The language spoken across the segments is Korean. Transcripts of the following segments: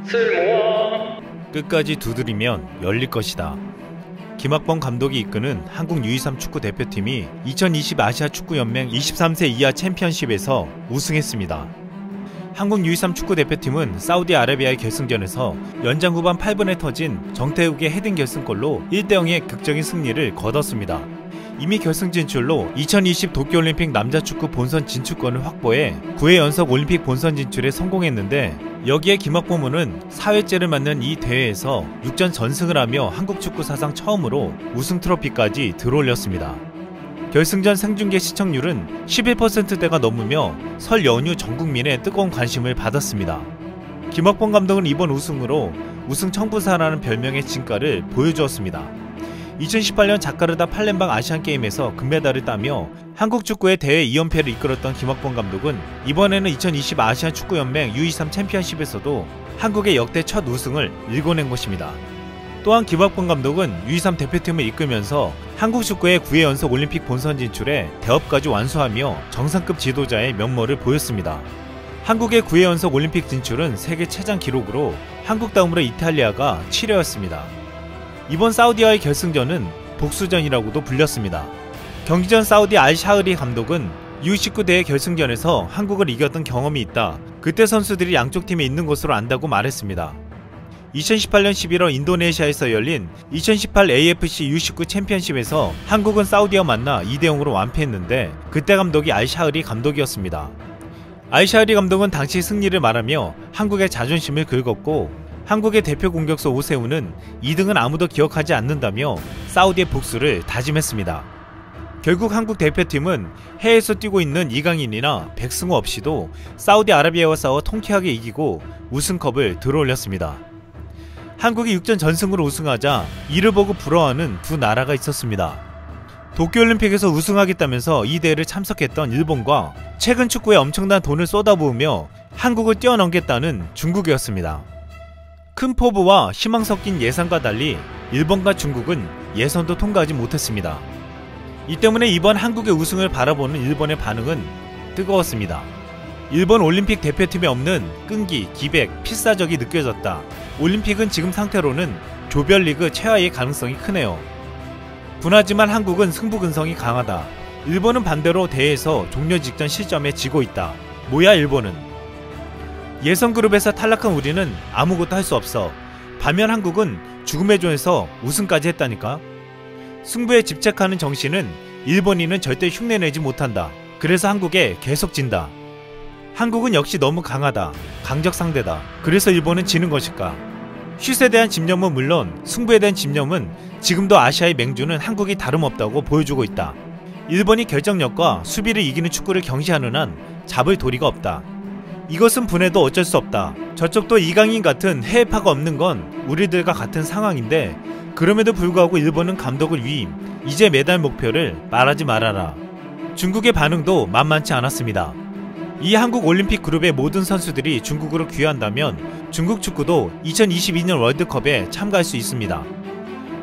쓸모와 끝까지 두드리면 열릴 것이다. 김학범 감독이 이끄는 한국 U23 축구 대표팀이 2020 아시아축구연맹 23세 이하 챔피언십에서 우승했습니다. 한국 U23 축구 대표팀은 사우디아라비아의 결승전에서 연장 후반 8분에 터진 정태욱의 헤딩 결승골로 1대0의 극적인 승리를 거뒀습니다. 이미 결승 진출로 2020 도쿄올림픽 남자축구 본선 진출권을 확보해 9회 연속 올림픽 본선 진출에 성공했는데, 여기에 김학범은 4회째를 맞는 이 대회에서 6전 전승을 하며 한국 축구 사상 처음으로 우승 트로피까지 들어올렸습니다. 결승전 생중계 시청률은 11%대가 넘으며 설 연휴 전 국민의 뜨거운 관심을 받았습니다. 김학범 감독은 이번 우승으로 우승 청부사라는 별명의 진가를 보여주었습니다. 2018년 자카르타 팔렘방 아시안게임에서 금메달을 따며 한국 축구의 대회 2연패를 이끌었던 김학범 감독은 이번에는 2020 아시안축구연맹 U23 챔피언십에서도 한국의 역대 첫 우승을 일궈낸 것입니다. 또한 김학범 감독은 U23 대표팀을 이끌면서 한국 축구의 9회 연속 올림픽 본선 진출에 대업까지 완수하며 정상급 지도자의 면모를 보였습니다. 한국의 9회 연속 올림픽 진출은 세계 최장 기록으로 한국 다음으로 이탈리아가 7회였습니다. 이번 사우디와의 결승전은 복수전이라고도 불렸습니다. 경기 전 사우디 알샤흐리 감독은 U19 대회 결승전에서 한국을 이겼던 경험이 있다. 그때 선수들이 양쪽 팀에 있는 것으로 안다고 말했습니다. 2018년 11월 인도네시아에서 열린 2018 AFC U19 챔피언십에서 한국은 사우디와 만나 2대0으로 완패했는데 그때 감독이 알샤흐리 감독이었습니다. 알샤흐리 감독은 당시 승리를 말하며 한국의 자존심을 긁었고, 한국의 대표 공격수 오세훈은 2등은 아무도 기억하지 않는다며 사우디의 복수를 다짐했습니다. 결국 한국 대표팀은 해외에서 뛰고 있는 이강인이나 백승호 없이도 사우디아라비아와 싸워 통쾌하게 이기고 우승컵을 들어올렸습니다. 한국이 6전 전승으로 우승하자 이를 보고 부러워하는 두 나라가 있었습니다. 도쿄올림픽에서 우승하겠다면서 이 대회를 참석했던 일본과 최근 축구에 엄청난 돈을 쏟아부으며 한국을 뛰어넘겠다는 중국이었습니다. 큰 포부와 희망 섞인 예상과 달리 일본과 중국은 예선도 통과하지 못했습니다. 이 때문에 이번 한국의 우승을 바라보는 일본의 반응은 뜨거웠습니다. 일본 올림픽 대표팀에 없는 끈기, 기백, 필사적이 느껴졌다. 올림픽은 지금 상태로는 조별리그 최하의 가능성이 크네요. 분하지만 한국은 승부근성이 강하다. 일본은 반대로 대회에서 종료 직전 실점에 지고 있다. 뭐야 일본은. 예선 그룹에서 탈락한 우리는 아무것도 할 수 없어. 반면 한국은 죽음의 조에서 우승까지 했다니까. 승부에 집착하는 정신은 일본인은 절대 흉내내지 못한다. 그래서 한국에 계속 진다. 한국은 역시 너무 강하다. 강적 상대다. 그래서 일본은 지는 것일까. 슛에 대한 집념은 물론 승부에 대한 집념은 지금도 아시아의 맹주는 한국이 다름없다고 보여주고 있다. 일본이 결정력과 수비를 이기는 축구를 경시하는 한 잡을 도리가 없다. 이것은 분해도 어쩔 수 없다. 저쪽도 이강인 같은 해외파가 없는 건 우리들과 같은 상황인데, 그럼에도 불구하고 일본은 감독을 위임, 이제 메달 목표를 말하지 말아라. 중국의 반응도 만만치 않았습니다. 이 한국 올림픽 그룹의 모든 선수들이 중국으로 귀화한다면 중국 축구도 2022년 월드컵에 참가할 수 있습니다.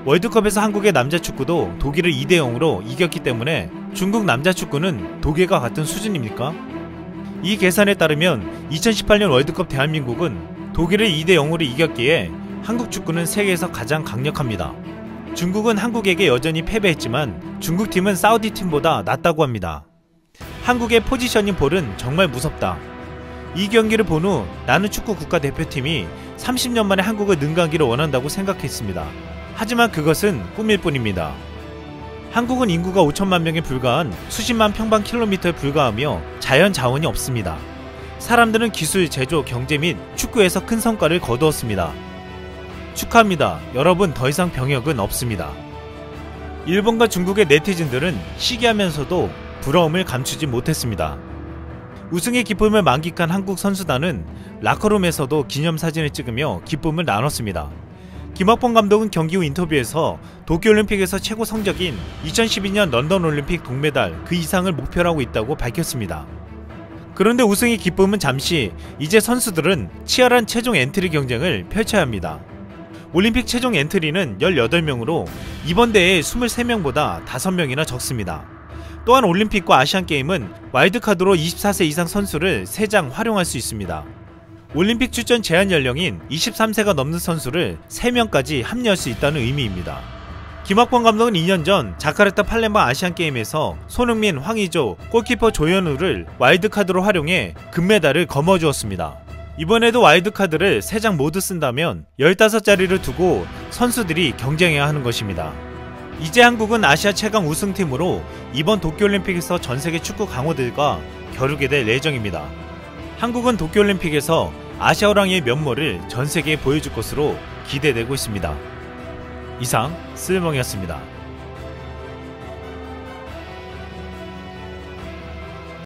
월드컵에서 한국의 남자 축구도 독일을 2대0으로 이겼기 때문에 중국 남자 축구는 독일과 같은 수준입니까? 이 계산에 따르면 2018년 월드컵 대한민국은 독일을 2대0으로 이겼기에 한국 축구는 세계에서 가장 강력합니다. 중국은 한국에게 여전히 패배했지만 중국팀은 사우디팀보다 낫다고 합니다. 한국의 포지셔닝 볼은 정말 무섭다. 이 경기를 본 후 나는 축구 국가대표팀이 30년 만에 한국을 능가하기를 원한다고 생각했습니다. 하지만 그것은 꿈일 뿐입니다. 한국은 인구가 5천만 명에 불과한 수십만 평방킬로미터에 불과하며 자연 자원이 없습니다. 사람들은 기술, 제조, 경제 및 축구에서 큰 성과를 거두었습니다. 축하합니다. 여러분, 더 이상 병역은 없습니다. 일본과 중국의 네티즌들은 시기하면서도 부러움을 감추지 못했습니다. 우승의 기쁨을 만끽한 한국 선수단은 라커룸에서도 기념사진을 찍으며 기쁨을 나눴습니다. 김학범 감독은 경기 후 인터뷰에서 도쿄올림픽에서 최고 성적인 2012년 런던올림픽 동메달 그 이상을 목표로 하고 있다고 밝혔습니다. 그런데 우승의 기쁨은 잠시, 이제 선수들은 치열한 최종 엔트리 경쟁을 펼쳐야 합니다. 올림픽 최종 엔트리는 18명으로 이번 대회의 23명보다 5명이나 적습니다. 또한 올림픽과 아시안게임은 와일드카드로 24세 이상 선수를 3장 활용할 수 있습니다. 올림픽 출전 제한 연령인 23세가 넘는 선수를 3명까지 합류할 수 있다는 의미입니다. 김학범 감독은 2년 전 자카르타 팔렘방 아시안게임에서 손흥민, 황의조, 골키퍼 조현우를 와일드카드로 활용해 금메달을 거머쥐었습니다. 이번에도 와일드카드를 3장 모두 쓴다면 15자리를 두고 선수들이 경쟁해야 하는 것입니다. 이제 한국은 아시아 최강 우승팀으로 이번 도쿄올림픽에서 전세계 축구 강호들과 겨루게 될 예정입니다. 한국은 도쿄올림픽에서 아시아 호랑이의 면모를 전세계에 보여줄 것으로 기대되고 있습니다. 이상 쓸멍이었습니다.